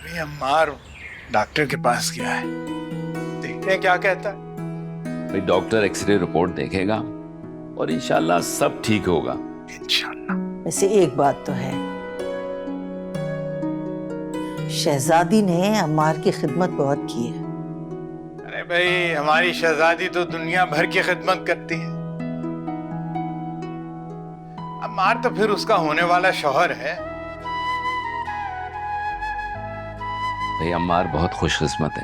अभी अम्मार डॉक्टर के पास गया है, देखते हैं क्या कहता है। भाई डॉक्टर एक्सरे रिपोर्ट देखेगा और इंशाल्लाह सब ठीक होगा। इंशाल्लाह। वैसे एक बात तो है, शहजादी ने अम्मार की खिदमत बहुत की है। अरे भाई, हमारी शहजादी तो दुनिया भर की खिदमत करती है। अम्मार तो फिर उसका होने वाला शौहर है। भाई अम्मार बहुत खुशकिस्मत है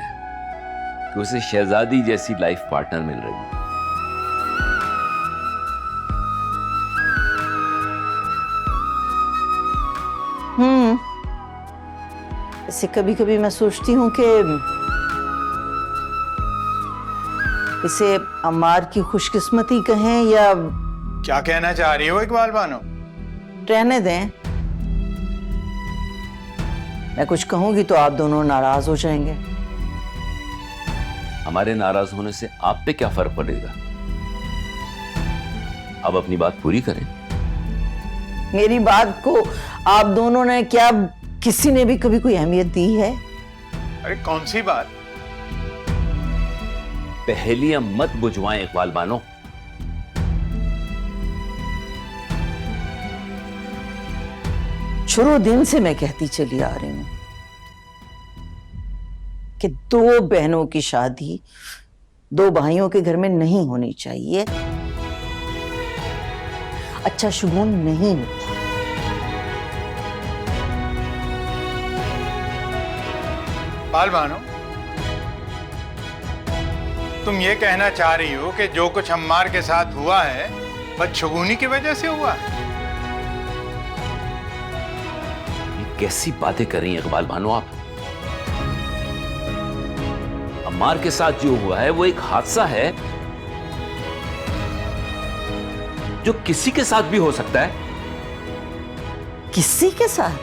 कि उसे शहजादी जैसी लाइफ पार्टनर मिल रही है। ऐसे कभी कभी मैं सोचती हूँ कि इसे अम्मार की खुशकिस्मती कहें या क्या कहना चाह रही हो इकबाल बानो? रहने दें। मैं कुछ कहूंगी तो आप दोनों नाराज हो जाएंगे। हमारे नाराज होने से आप पे क्या फर्क पड़ेगा? अब अपनी बात पूरी करें। मेरी बात को आप दोनों ने क्या किसी ने भी कभी कोई अहमियत दी है? अरे कौन सी बात? पहेलियां मत बुझवाएं इकबाल बानो। शुरू दिन से मैं कहती चली आ रही हूं कि दो बहनों की शादी दो भाइयों के घर में नहीं होनी चाहिए, अच्छा शुगुन नहीं होता। इकबाल बानो, तुम ये कहना चाह रही हो कि जो कुछ अम्मार के साथ हुआ है बदशगुनी की वजह से हुआ है? कैसी बातें कर रही हैं इकबाल बानो आप? अम्मार के साथ जो हुआ है वो एक हादसा है जो किसी के साथ भी हो सकता है। किसी के साथ?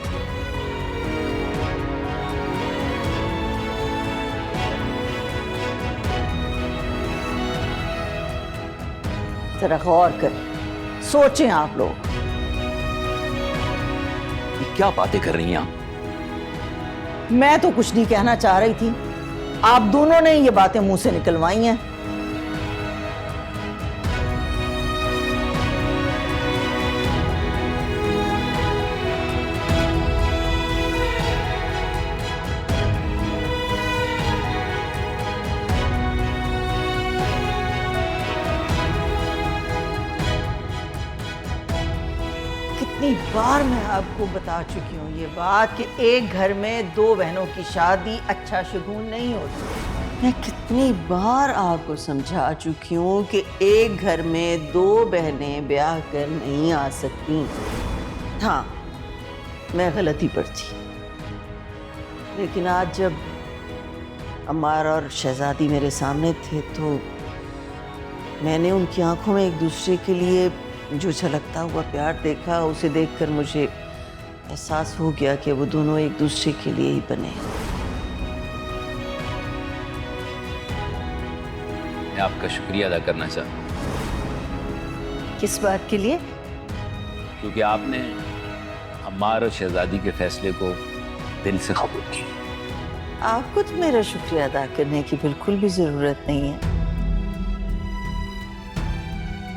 जरा गौर करें, सोचें आप लोग। क्या बातें कर रही हैं आप? मैं तो कुछ नहीं कहना चाह रही थी, आप दोनों ने ये बातें मुंह से निकलवाई हैं। कितनी बार मैं आपको बता चुकी हूँ ये बात कि एक घर में दो बहनों की शादी अच्छा शगुन नहीं होती। मैं कितनी बार आपको समझा चुकी हूँ कि एक घर में दो बहनें ब्याह कर नहीं आ सकती। हाँ, मैं गलती पर थी, लेकिन आज जब अम्मार और शहजादी मेरे सामने थे तो मैंने उनकी आंखों में एक दूसरे के लिए जो झलकता हुआ प्यार देखा, उसे देखकर मुझे एहसास हो गया कि वो दोनों एक दूसरे के लिए ही बने हैं। मैं आपका शुक्रिया अदा करना चाहता हूं। किस बात के लिए? क्योंकि आपने अम्मार और शहजादी के फैसले को दिल से कबूल किया। आपको तो मेरा शुक्रिया अदा करने की बिल्कुल भी जरूरत नहीं है,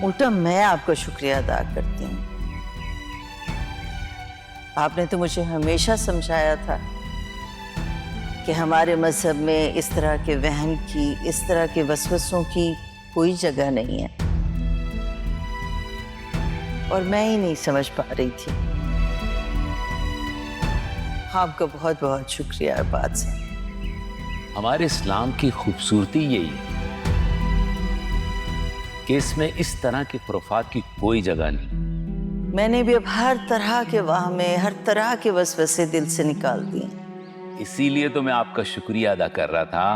उल्टा मैं आपका शुक्रिया अदा करती हूँ। आपने तो मुझे हमेशा समझाया था कि हमारे मजहब में इस तरह के वहम की, इस तरह के वसवसों की कोई जगह नहीं है, और मैं ही नहीं समझ पा रही थी। आपका बहुत बहुत शुक्रिया इस बात से। हमारे इस्लाम की खूबसूरती यही है कि इसमें इस तरह की खुराफात की कोई जगह नहीं। मैंने भी अब हर तरह के वाहमे, हर तरह के वसवसे दिल से निकाल दिए। इसीलिए तो मैं आपका शुक्रिया अदा कर रहा था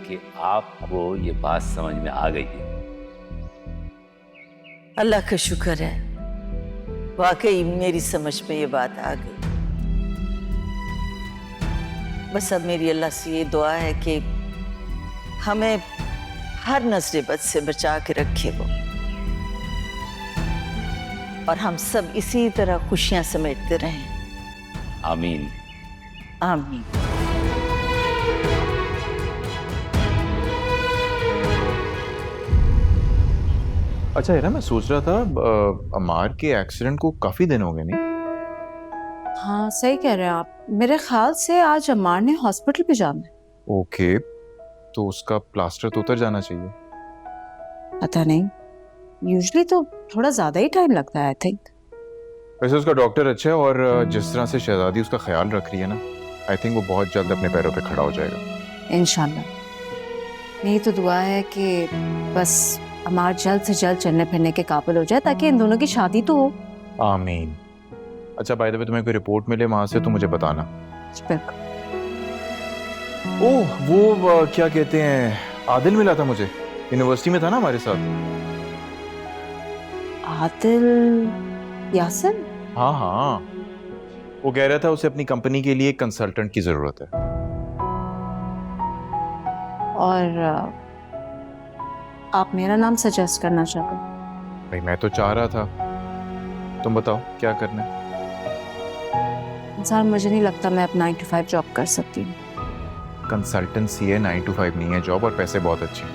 कि आपको ये बात समझ में आ गई है। अल्लाह का शुक्र है, वाकई मेरी समझ में ये बात आ गई। बस अब मेरी अल्लाह से ये दुआ है कि हमें हर नजर बद से बचा के रखे वो, और हम सब इसी तरह खुशियां समेटते रहें। आमीन। आमीन। अच्छा है ना, मैं सोच रहा था अमार के एक्सीडेंट को काफी दिन हो गए नहीं? हाँ सही कह रहे हैं आप। मेरे ख्याल से आज अम्मार ने हॉस्पिटल भी जाना है। ओके, तो उसका प्लास्टर तो उतर जाना चाहिए। पता नहीं, यूजुअली तो थोड़ा ज्यादा ही टाइम लगता है आई थिंक। वैसे उसका डॉक्टर अच्छा है, और जिस तरह से शहजादी उसका ख्याल रख रही है ना, आई थिंक वो बहुत जल्द अपने पैरों पे खड़ा हो जाएगा। इंशाल्लाह। मेरी तो दुआ है कि बस अम्मार जल्द से जल्द चलने फिरने के काबिल हो जाए ताकि इन दोनों की शादी तो हो। आमीन। अच्छा, बाय द वे, तुम्हें कोई रिपोर्ट मिले वहां से तो मुझे बताना। बिल्कुल। ओह, वो क्या कहते हैं, आदिल मिला था मुझे, यूनिवर्सिटी में था ना हमारे साथ। आदिल यासिन? हाँ हाँ, वो कह रहा था उसे अपनी कंपनी के लिए एक कंसल्टेंट की जरूरत है। और आप मेरा नाम सजेस्ट करना चाहते हो? भाई मैं तो चाह रहा था, तुम बताओ क्या करना है। सर मुझे नहीं लगता मैं अब 9 to 5 जॉब कर सकती हूँ। कंसल्टेंसी है, 9 to 5 नहीं है जॉब, और पैसे बहुत अच्छे हैं।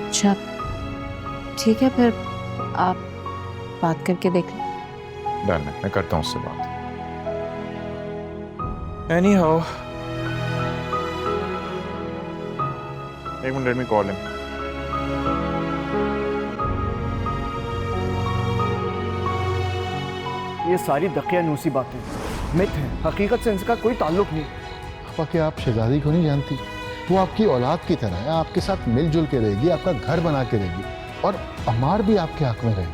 अच्छा ठीक है, फिर आप बात करके देख लो। डन है, मैं करता हूँ उससे बात। एनी हाउ, एक minute, let me call him. ये सारी दकियानूसी बातें मिथ हैं, हकीकत से इनका कोई ताल्लुक नहीं। पापा, क्या आप शहजादी को नहीं जानती? वो आपकी औलाद की तरह है, आपके साथ मिलजुल के रहेगी, आपका घर बना के रहेगी, और अमार भी आपके हक में रहेगा।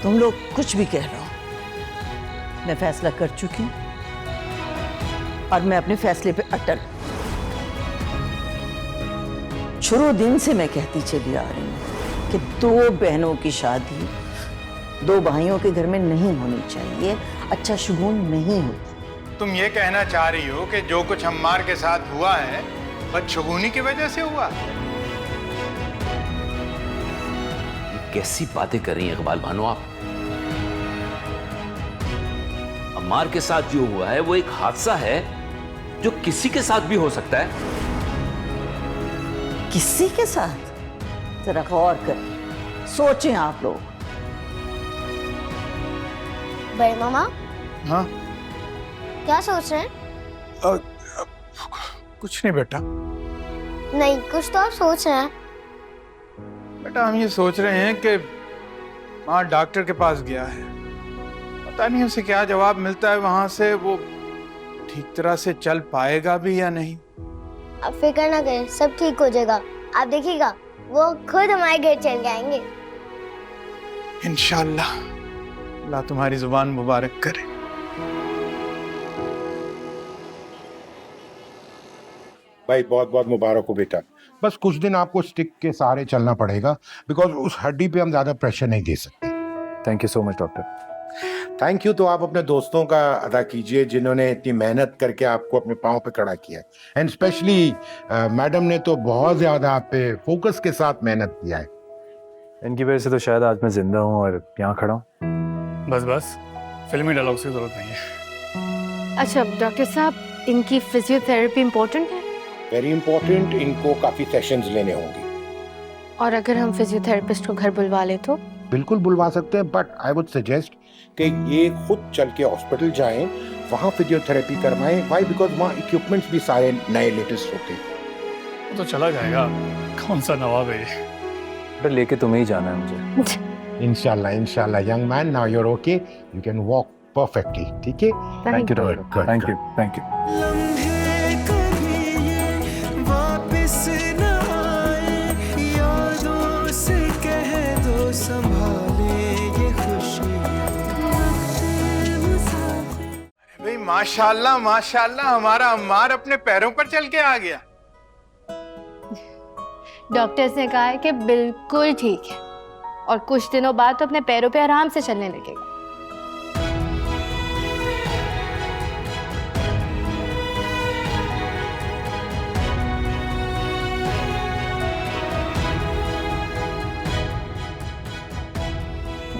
तुम लोग कुछ भी कह रहे हो, मैं फैसला कर चुकी हूं और मैं अपने फैसले पे अटल। शुरू दिन से मैं कहती चली आ रही हूं कि दो बहनों की शादी दो भाइयों के घर में नहीं होनी चाहिए, अच्छा शुगुन नहीं होता। तुम ये कहना चाह रही हो कि जो कुछ अम्मार के साथ हुआ है बदशगुनी की वजह से हुआ? ये कैसी बातें कर रही हैं इकबाल बानो आप? अम्मार के साथ जो हुआ है वो एक हादसा है जो किसी के साथ भी हो सकता है। किसी के साथ? जरा गौर कर सोचें आप लोग। बड़े मामा हाँ? क्या सोच रहे हैं? कुछ नहीं बेटा। नहीं, कुछ तो आप सोच रहे हैं। बेटा हम ये सोच रहे हैं कि वहाँ डॉक्टर के पास गया है, पता नहीं उसे क्या जवाब मिलता है वहां से, वो ठीक तरह से चल पाएगा भी या नहीं। आप फिक्र ना करें, सब ठीक हो जाएगा। आप देखिएगा वो खुद हमारे घर चल जाएंगे। इंशाल्लाह, अल्लाह तुम्हारी जुबान मुबारक करे। भाई बहुत बहुत मुबारक हो बेटा। बस कुछ दिन आपको स्टिक के सहारे चलना पड़ेगा, बिकॉज उस हड्डी पे हम ज्यादा प्रेशर नहीं दे सकते। Thank you so much doctor. Thank you तो आप अपने दोस्तों का अदा कीजिए जिन्होंने इतनी मेहनत करके आपको अपने पाँव पे खड़ा किया है, एंड स्पेशली मैडम ने तो बहुत ज्यादा आप पे फोकस के साथ मेहनत किया है। इनकी वजह से तो शायद आज मैं जिंदा हूँ और यहाँ खड़ा हूँ। बस बस, फिल्मी डायलॉग्स की जरूरत नहीं है। अच्छा डॉक्टर साहब, इनकी फिजियोथेरेपी इम्पोर्टेंट है? वेरी इंपॉर्टेंट, इनको काफी सेशंस लेने होंगे। और अगर हम फिजियोथेरेपिस्ट को घर बुलवा ले तो? बिल्कुल बुलवा सकते हैं, बट आई वुड सजेस्ट कि ये खुद चल के हॉस्पिटल जाएं, वहाँ फिजियोथेरेपी करवाएं। वाई? बिकॉज वहाँ इक्विपमेंट्स भी सारे नए लेटेस्ट होते हैं। वो तो चला जाएगा, कौन सा नवाब है ये? बेटा लेके तुम्हें ही जाना है मुझे। इंशाल्लाह इंशाल्लाह young man, now you are okay, you can walk perfectly. ठीक है, thank you Good, doctor, good, thank good. You, thank you. भाई माशाल्लाह माशाल्लाह, हमारा अम्मार अपने पैरों पर चल के आ गया। डॉक्टर्स ने कहा है कि बिल्कुल ठीक है और कुछ दिनों बाद तो अपने पैरों पे आराम से चलने लगेगा।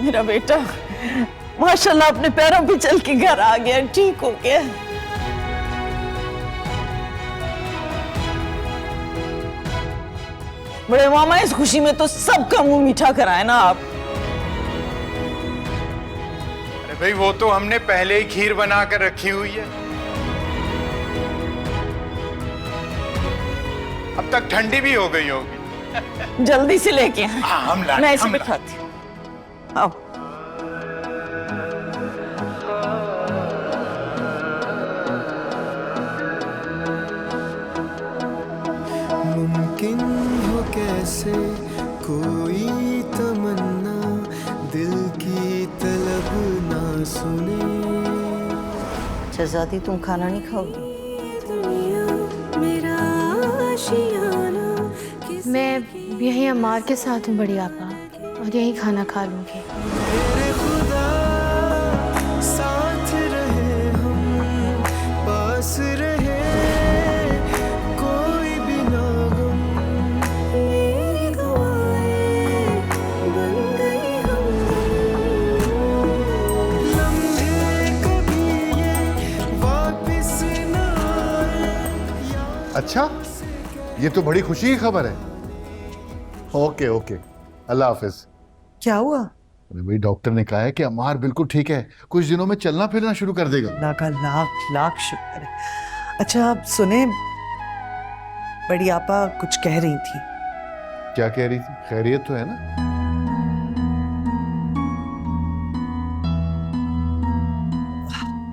मेरा बेटा माशाल्लाह अपने पैरों पे चल के घर आ गया, ठीक हो गया। बड़े मामा इस खुशी में तो सबका मुंह मीठा कराए ना आप। अरे भाई वो तो हमने पहले ही खीर बना कर रखी हुई है, अब तक ठंडी भी हो गई होगी। जल्दी से लेके आए। हम लाए, मैं इसे हम लाए। बिठाती हूँ। आओ। मुमकिन हो कैसे कोई तमन्ना दिल की तलब ना सुने। शहजादी तुम खाना नहीं खाओगी? मेरा आशियाना मैं यहीं अम्मार के साथ हूँ बड़ी आपा, और यहीं खाना खा लूँगी। मेरे खुदा साथ रहे हम पास रहे कोई भी ना गम। मेरी दुआएं बन गई हम लम्हे कभी ये वापिस ना आए। अच्छा, ये तो बड़ी खुशी की खबर है। ओके ओके, अल्लाह हाफिज। क्या हुआ? अरे भाई डॉक्टर ने कहा है कि अम्मार बिल्कुल ठीक है, कुछ दिनों में चलना फिरना शुरू कर देगा। अल्लाह का लाख लाख शुक्र है। अच्छा आप सुने, बड़ी आपा कुछ कह रही थी। क्या कह रही थी? खैरियत तो है ना?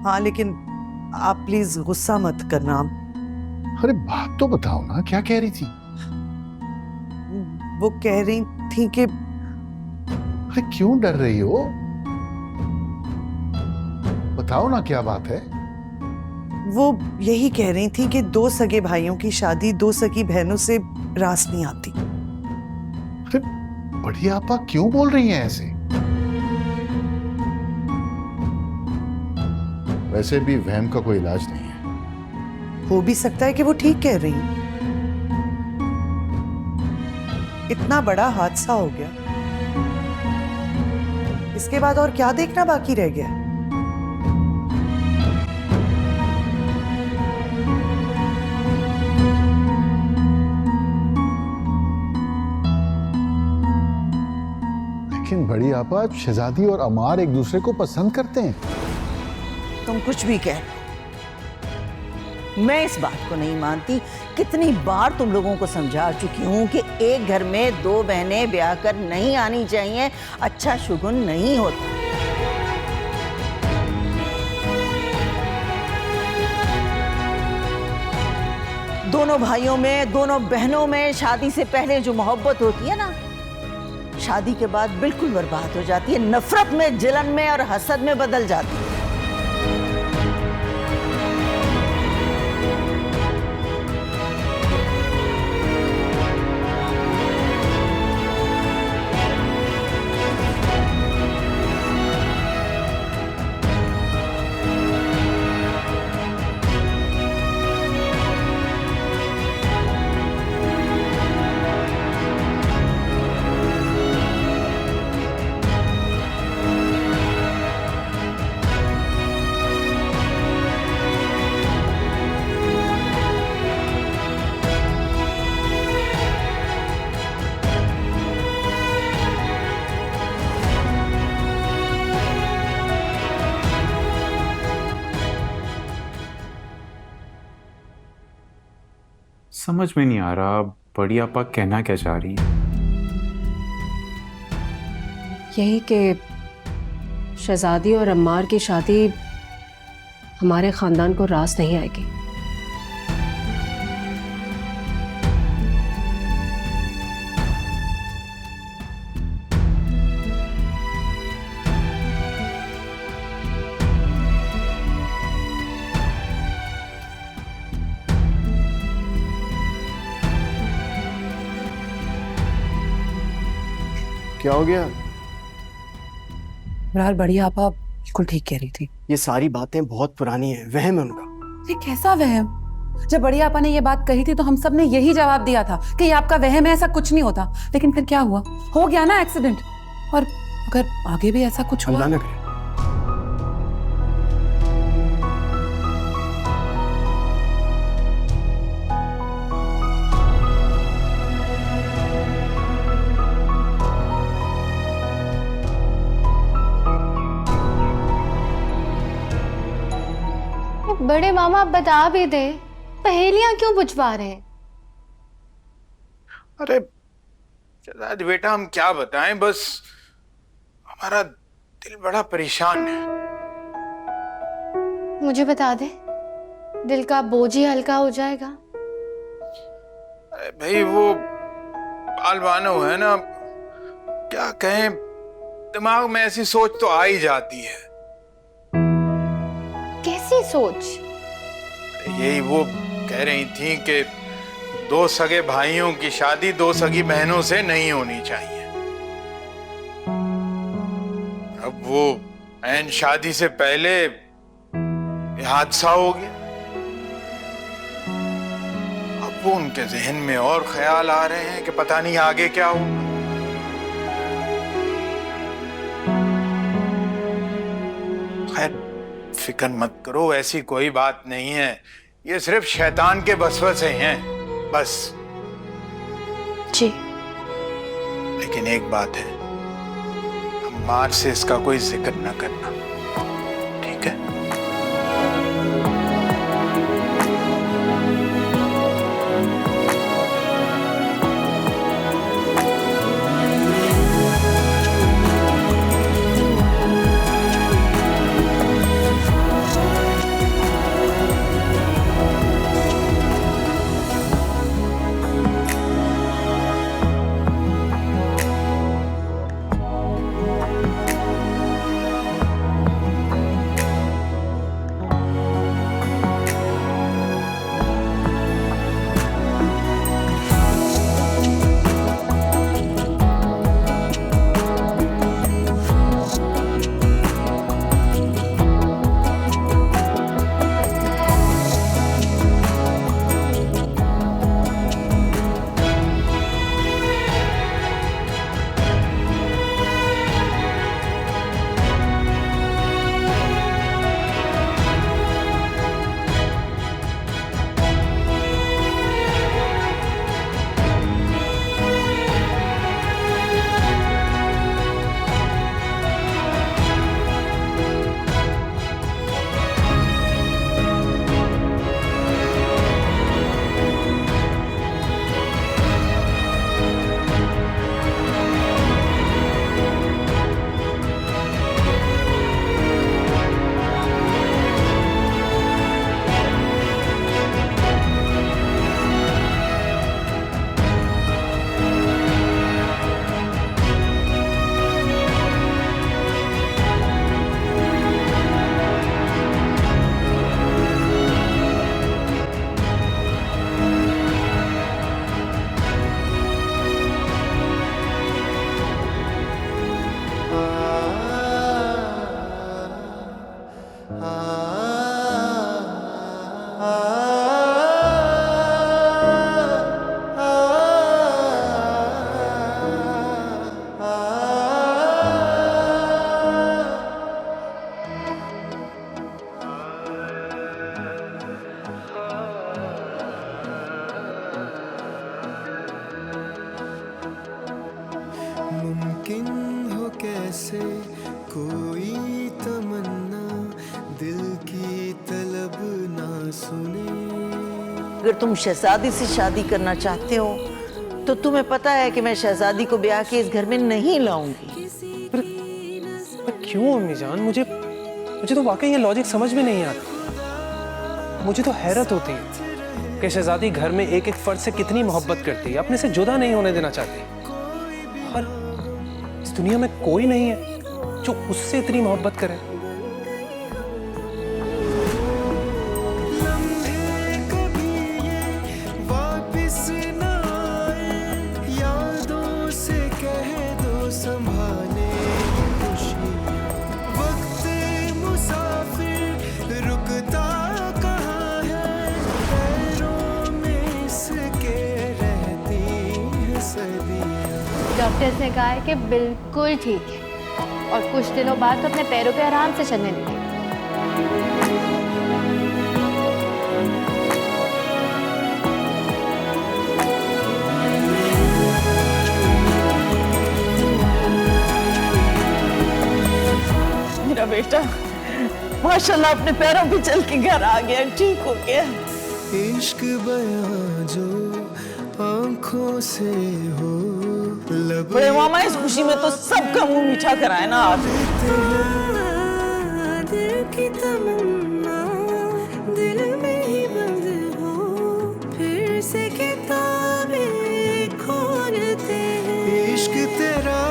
हाँ लेकिन आप प्लीज गुस्सा मत करना। अरे बात तो बताओ ना, क्या कह रही थी? वो कह रही थी कि अरे क्यों डर रही हो? बताओ ना क्या बात है। वो यही कह रही थी कि दो सगे भाइयों की शादी दो सगी बहनों से रास नहीं आती। अरे बड़ी आपा क्यों बोल रही हैं ऐसे? वैसे भी वहम का कोई इलाज नहीं है। हो भी सकता है कि वो ठीक कह रही हैं। इतना बड़ा हादसा हो गया, इसके बाद और क्या देखना बाकी रह गया? लेकिन बड़ी आपा, शहजादी और अमार एक दूसरे को पसंद करते हैं। तुम कुछ भी कह, मैं इस बात को नहीं मानती। कितनी बार तुम लोगों को समझा चुकी हूं कि एक घर में दो बहनें ब्याह कर नहीं आनी चाहिए, अच्छा शुगुन नहीं होता। दोनों भाइयों में, दोनों बहनों में शादी से पहले जो मोहब्बत होती है ना, शादी के बाद बिल्कुल बर्बाद हो जाती है, नफरत में, जलन में और हसद में बदल जाती है। समझ में नहीं आ रहा बड़ी आपा कहना क्या चाह रही है। यही कि शहजादी और अम्मार की शादी हमारे खानदान को रास नहीं आएगी। क्या हो गया? बहरहाल बड़ी आपा बिल्कुल ठीक कह रही थी। ये सारी बातें बहुत पुरानी है, वहम है उनका। ये कैसा वहम? जब बड़ी आपा ने ये बात कही थी तो हम सब ने यही जवाब दिया था कि ये आपका वहम है, ऐसा कुछ नहीं होता। लेकिन फिर क्या हुआ? हो गया ना एक्सीडेंट। और अगर आगे भी ऐसा कुछ हुआ, अल्लाह न करे। बड़े मामा आप बता भी दे, पहेलियां क्यों बुझवा रहे हैं? अरे शहजादी बेटा, हम क्या बताएं, बस हमारा दिल बड़ा परेशान है। मुझे बता दे, दिल का बोझ ही हल्का हो जाएगा। अरे भाई, वो बाल बानो है ना, क्या कहें, दिमाग में ऐसी सोच तो आ ही जाती है। कैसी सोच? यही वो कह रही थी कि दो सगे भाइयों की शादी दो सगी बहनों से नहीं होनी चाहिए। अब वो ऐन शादी से पहले ये हादसा हो गया। अब वो उनके जहन में और ख्याल आ रहे हैं कि पता नहीं आगे क्या होगा। खैर फिक्र मत करो, ऐसी कोई बात नहीं है, ये सिर्फ शैतान के वसवसे हैं बस। जी। लेकिन एक बात है, अम्मार से इसका कोई जिक्र न करना, ठीक है? मुमकिन हो कैसे कोई तमन्ना दिल की तलब ना सुने। अगर तुम शहजादी से शादी करना चाहते हो तो तुम्हें पता है कि मैं शहजादी को ब्याह के इस घर में नहीं लाऊंगी। पर क्यों अम्मी जान, मुझे तो वाकई ये लॉजिक समझ में नहीं आता। मुझे तो हैरत होती है कि शहजादी घर में एक एक फर्द से कितनी मोहब्बत करती है, अपने से जुदा नहीं होने देना चाहती। और इस दुनिया में कोई नहीं है जो उससे इतनी मोहब्बत करे। वापिस ना आए, यादों से कह दो संभाले खुशियाँ। वक्त मुसाफिर रुकता कहाँ है, पैरों में इसके रहती है सदियाँ। डॉक्टर ने कहा है कि बिल्कुल ठीक है, और कुछ दिनों बाद तो अपने पैरों पे आराम से चलने लगे। मेरा बेटा माशाल्लाह अपने पैरों पे चल के घर आ गया, ठीक हो गया। इश्क बयां जो आंखों से हो लब बड़े मामा इस खुशी में तो सबका मुंह मीठा कराए ना आप। दिल की तमन्ना दिल में ही बंद हो, फिर से किताबें खोलते हैं। इश्क तेरा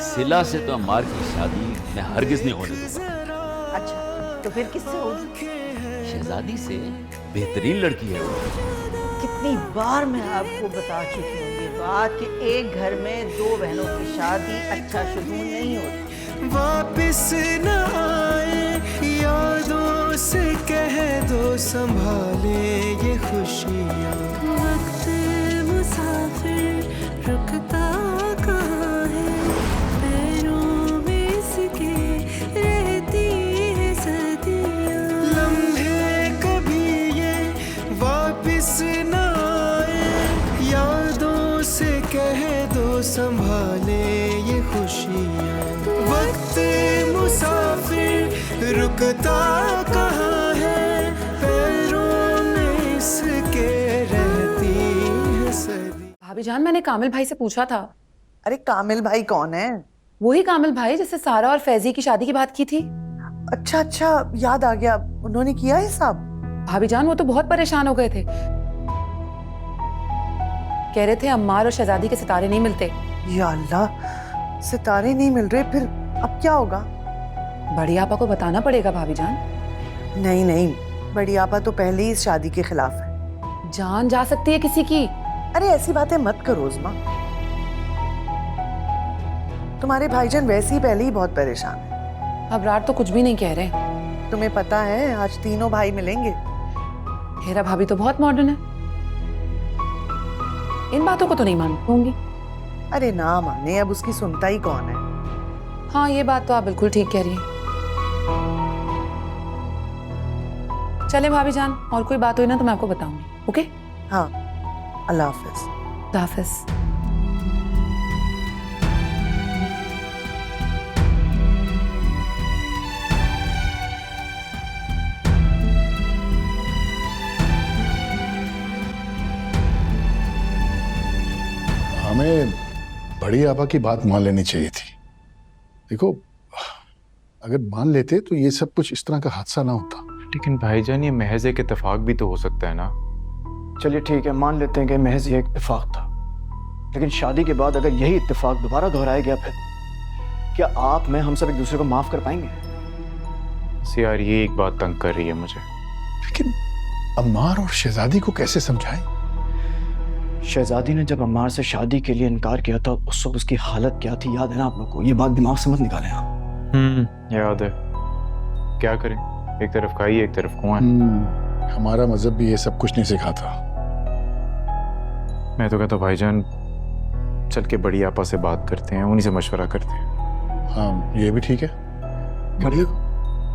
सिला से तो अम्मार की शादी मैं हरगिज नहीं होने दूंगा। अच्छा तो फिर किससे होगी? शहजादी से बेहतरीन लड़की है वो। कितनी बार मैं आपको बता चुकी हूँ ये बात कि एक घर में दो बहनों की शादी अच्छा शुगून नहीं होता। वापिस न आए यादों से कह दो संभाले ये खुशियाँ। वक्त मुसाफिर रुकता कहाँ है, पैरों में इसके रहती है सदियाँ। लम्हे कभी ये वापिस न आए यादों से कह दो संभाले ये खुशियाँ। वक्त मुसाफिर रुकता कहाँ है, पैरों में इसके रहती है सदी। भाभी जान मैंने कामिल भाई से पूछा था। अरे कामिल भाई कौन है? वही कामिल भाई जिससे सारा और फैजी की शादी की बात की थी। अच्छा अच्छा याद आ गया, उन्होंने किया हिसाब। भाभी जान वो तो बहुत परेशान हो गए थे, कह रहे थे अम्मार और शहजादी के सितारे नहीं मिलते। या अल्लाह, सितारे नहीं मिल रहे, फिर अब क्या होगा? बड़ी आपा को बताना पड़ेगा भाभी जान। नहीं नहीं, बड़ी आपा तो पहले ही इस शादी के खिलाफ है। जान जा सकती है किसी की। अरे ऐसी बातें मत करो उस्मा, तुम्हारे भाईजान वैसे ही पहले ही बहुत परेशान है। अबरार तो कुछ भी नहीं कह रहे। तुम्हें पता है आज तीनों भाई मिलेंगे। हेरा भाभी तो बहुत मॉडर्न है, इन बातों को तो नहीं मानती होंगी। अरे ना माने, अब उसकी सुनता ही कौन है। हाँ ये बात तो आप बिल्कुल ठीक कह रही हैं। चले भाभी जान, और कोई बात हुई ना तो मैं आपको बताऊंगी। ओके? हाँ, अल्लाह हाफिज। अल्लाह हाफिज। हमें बड़ी आपा की बात मान लेनी चाहिए थी। देखो अगर मान लेते तो ये सब कुछ इस तरह का हादसा ना होता। लेकिन भाईजान ये महज एक इत्तेफाक भी तो हो सकता है ना। चलिए ठीक है, मान लेते हैं कि महज ये एक इत्तेफाक था, लेकिन शादी के बाद अगर यही इत्तेफाक दोबारा दोहराया गया फिर क्या आप मैं हम सब एक दूसरे को माफ कर पाएंगे? यार ये एक बात तंग कर रही है मुझे। लेकिन अम्मार और शहजादी को कैसे समझाएं? शहजादी ने जब अम्मार से शादी के लिए इनकार किया था उस वक्त उसकी हालत क्या थी, याद है ना आप लोग को? ये बात दिमाग से मत निकालें आप। याद है। क्या करें, एक तरफ खाई एक तरफ कुआं। हमारा मजहब भी ये सब कुछ नहीं सिखाता। मैं तो कहता हूँ भाईजान चल के बड़ी आपा से बात करते हैं, उन्हीं से मशवरा करते हैं। हाँ ये भी ठीक है,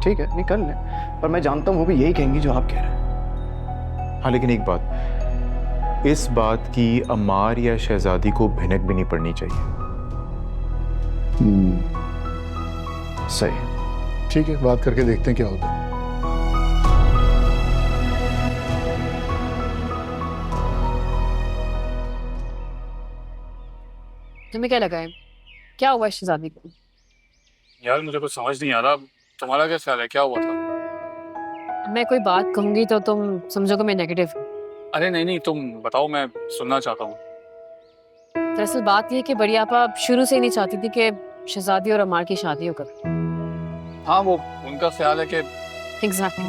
ठीक है नहीं कर ले, पर मैं जानता हूँ वो भी यही कहेंगी जो आप कह रहे हैं। हाँ लेकिन एक बात, इस बात की अम्मार या शहजादी को भिनक भी नहीं पड़नी चाहिए। सही, ठीक है, बात करके देखते हैं क्या होता है। तुम्हें क्या लगा है, क्या हुआ शहजादी को? यार मुझे कुछ समझ नहीं आ रहा, तुम्हारा क्या ख्याल है, क्या हुआ था? मैं कोई बात कहूंगी तो तुम समझोगे मैं नेगेटिव हूँ। अरे नहीं नहीं, तुम बताओ, मैं सुनना चाहता हूँ। दरअसल बात यह है कि बड़ी आपा शुरू से ही नहीं चाहती थी कि शहजादी और अम्मार की शादी हो कर। हाँ वो उनका ख्याल है कि एग्जैक्टली।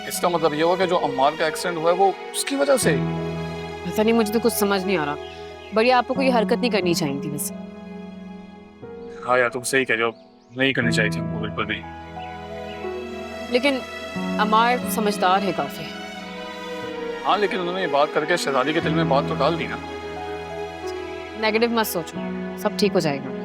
इसका मतलब ये हुआ कि जो अम्मार का एक्सीडेंट हुआ है वो उसकी वजह से। पता नहीं, मुझे तो कुछ समझ नहीं आ रहा। बड़ी आपा को ये हरकत नहीं करनी चाहिए थी वैसे। हाँ यार तुम सही कह रहे हो, नहीं करनी चाहिए थी हमको, बिल्कुल नहीं। लेकिन अम्मार समझदार है काफी। हाँ लेकिन उन्होंने ये बात करके शहजादी के दिल में बात तो डाल दी ना। नेगेटिव मत सोचो, सब ठीक हो जाएगा।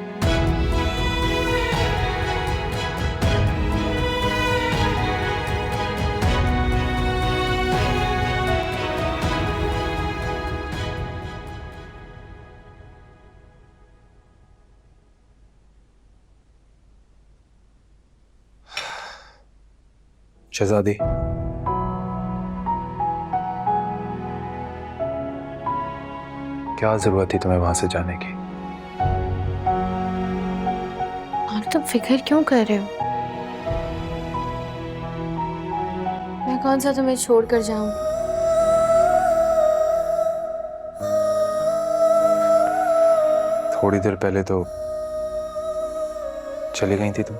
शहजादी, क्या जरूरत थी तुम्हें वहां से जाने की? और तुम फिक्र क्यों कर रहे हो? मैं कौन सा तुम्हें छोड़कर जाऊं? थोड़ी देर पहले तो चली गई थी तुम।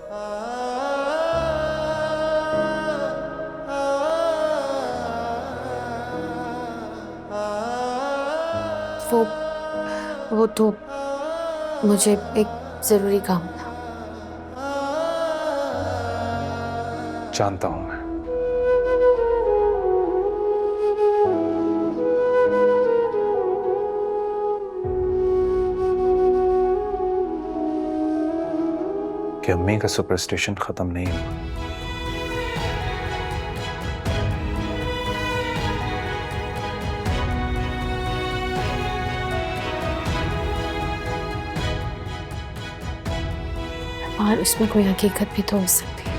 वो तो मुझे एक जरूरी काम था। जानता हूं मैं। कि अम्मी का सुपरस्टिशन खत्म नहीं हुआ। और उसमें कोई हकीकत भी तो हो सकती है।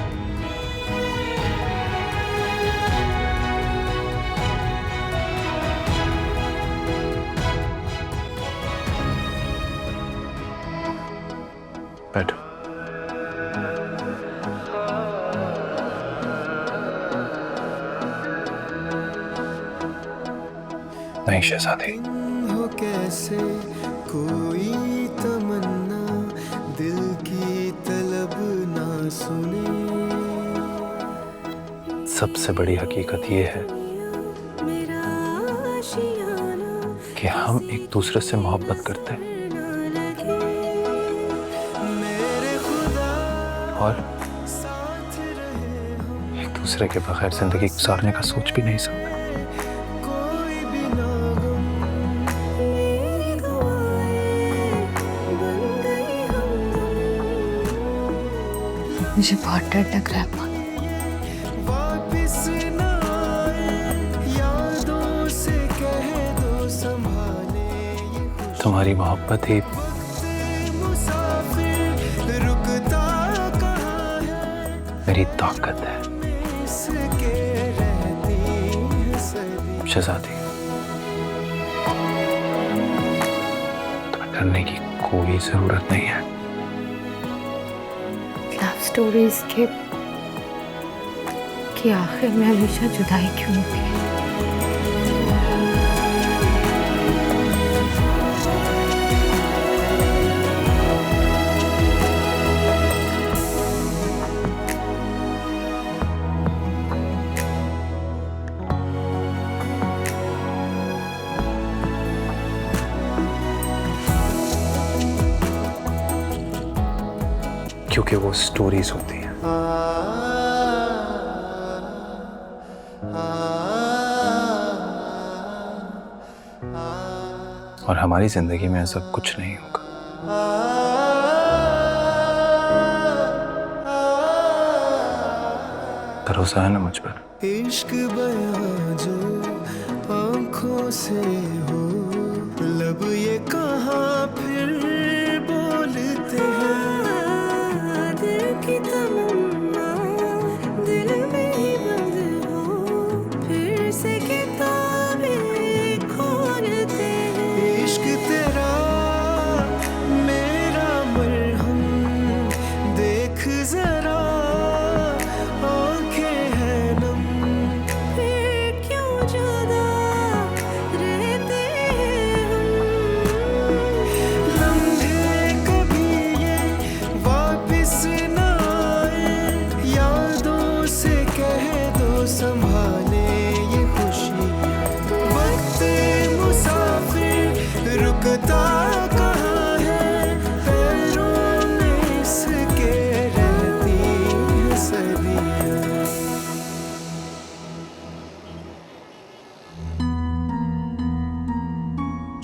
बैठो। नहीं शहजादी, हो कैसे कोई तमन्ना दिल की तलब ना सुने। सबसे बड़ी हकीकत ये है कि हम एक दूसरे से मोहब्बत करते हैं और एक दूसरे के बगैर जिंदगी गुजारने का सोच भी नहीं सकते। मुझे बहुत डर लग रहा है। वापिस ना आए, यादों से कह दो संभाले ये तुम्हारी मोहब्बत ही मुसाफिर रुकता कहाँ है, मेरी ताकत है। इसके रहती है सदी। शहजादी, तुम्हें डरने की कोई जरूरत नहीं है। लव स्टोरीज के आखिर में हमेशा जुदाई क्यों होती है? क्योंकि वो स्टोरीज होती हैं। और हमारी जिंदगी में ऐसा कुछ नहीं होगा। भरोसा है ना मुझ पर? इश्क बयां जो आंखों से हो, लब ये कहाँ फिर बोलते हैं। दिल की तमन्ना दिल में ही बंद हो, फिर से किताबें खोलते हैं। इश्क तेरा मेरा मरहम देख जरा, आंखें हैं नम, फिर क्यों जुदा रहते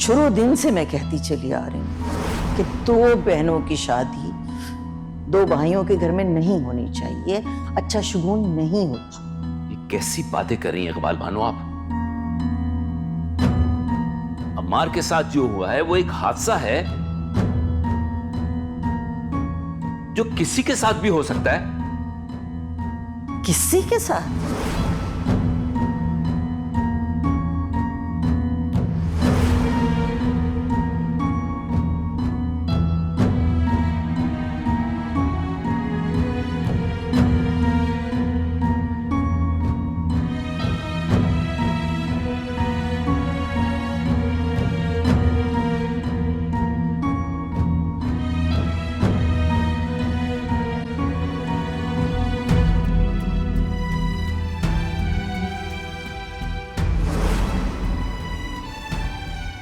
शुरू दिन से मैं कहती चली आ रही हूँ कि दो बहनों की शादी दो भाइयों के घर में नहीं होनी चाहिए, अच्छा शुगुन नहीं होता। ये कैसी बातें कर रही हैं इकबाल बानो आप? अम्मार के साथ जो हुआ है वो एक हादसा है जो किसी के साथ भी हो सकता है। किसी के साथ?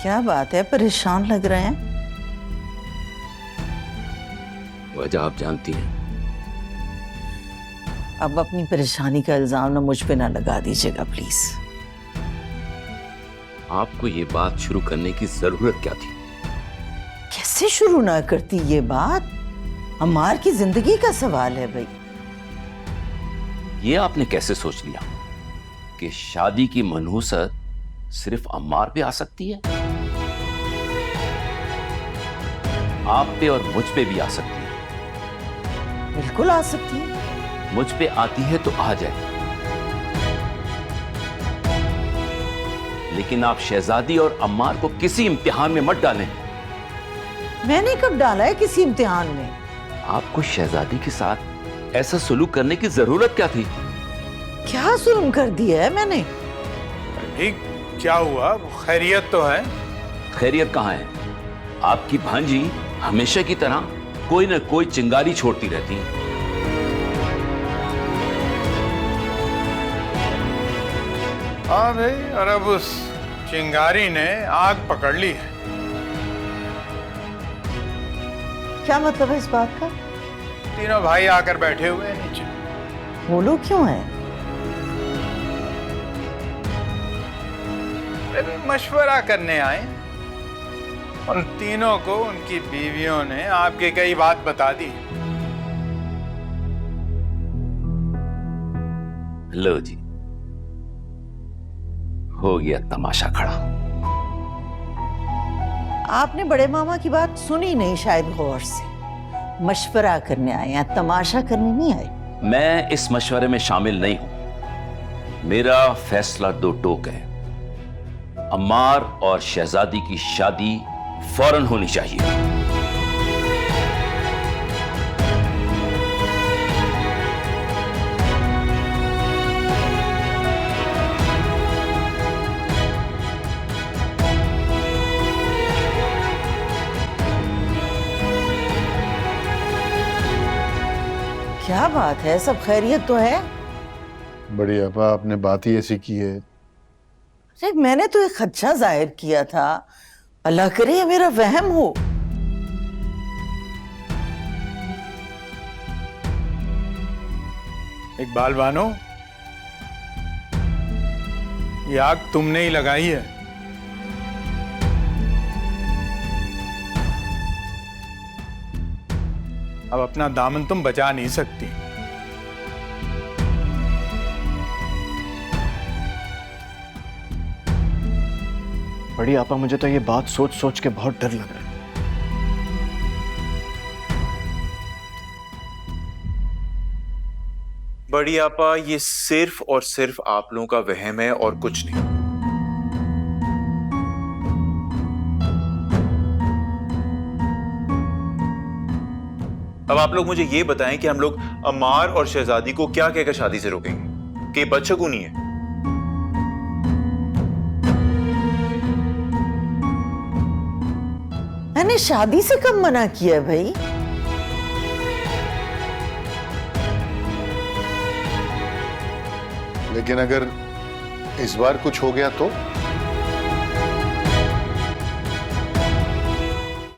क्या बात है, परेशान लग रहे हैं? वजह आप जानती हैं। अब अपनी परेशानी का इल्जाम ना मुझ पे ना लगा दीजिएगा प्लीज। आपको ये बात शुरू करने की जरूरत क्या थी? कैसे शुरू ना करती ये बात? अम्मार की जिंदगी का सवाल है भाई। ये आपने कैसे सोच लिया कि शादी की मनहूसत सिर्फ अम्मार पे आ सकती है? आप पे और मुझ पे भी आ सकती है। बिल्कुल आ सकती है। मुझ पे आती है तो आ जाए, लेकिन आप शहजादी और अम्मार को किसी इम्तिहान में मत डालें। मैंने कब डाला है किसी इम्तिहान में? आपको शहजादी के साथ ऐसा सुलूक करने की जरूरत क्या थी? क्या जुल्म कर दिया है मैंने? ठीक, क्या हुआ? खैरियत तो है? खैरियत कहाँ है? आपकी भांजी हमेशा की तरह कोई न कोई चिंगारी छोड़ती रहती है। हाँ भाई, और अब उस चिंगारी ने आग पकड़ ली है। क्या मतलब है इस बात का? तीनों भाई आकर बैठे हुए हैं नीचे। वो लोग क्यों हैं? मशवरा करने आए। उन तीनों को उनकी बीवियों ने आपके कई बात बता दी। लो जी, हो गया तमाशा खड़ा। आपने बड़े मामा की बात सुनी नहीं शायद गौर से। मशवरा करने आए हैं, तमाशा करने नहीं आए। मैं इस मशवरे में शामिल नहीं हूं। मेरा फैसला दो टोक है। अम्मार और शहजादी की शादी फौरन होनी चाहिए। क्या बात है, सब खैरियत तो है? बड़ी आपा, आपने बात ही ऐसी की है। अरे मैंने तो एक खदशा जाहिर किया था, अल्लाह करे ये मेरा वहम हो। इकबाल बानो, ये आग तुमने ही लगाई है। अब अपना दामन तुम बचा नहीं सकती। बड़ी आपा, मुझे तो ये बात सोच सोच के बहुत डर लग रहा है। बड़ी आपा, ये सिर्फ और सिर्फ आप लोगों का वहम है और कुछ नहीं। अब आप लोग मुझे ये बताएं कि हम लोग अम्मार और शहजादी को क्या कहकर शादी से रोकेंगे कि बदशगुनी है? मैंने शादी से कब मना किया है भाई? लेकिन अगर इस बार कुछ हो गया तो?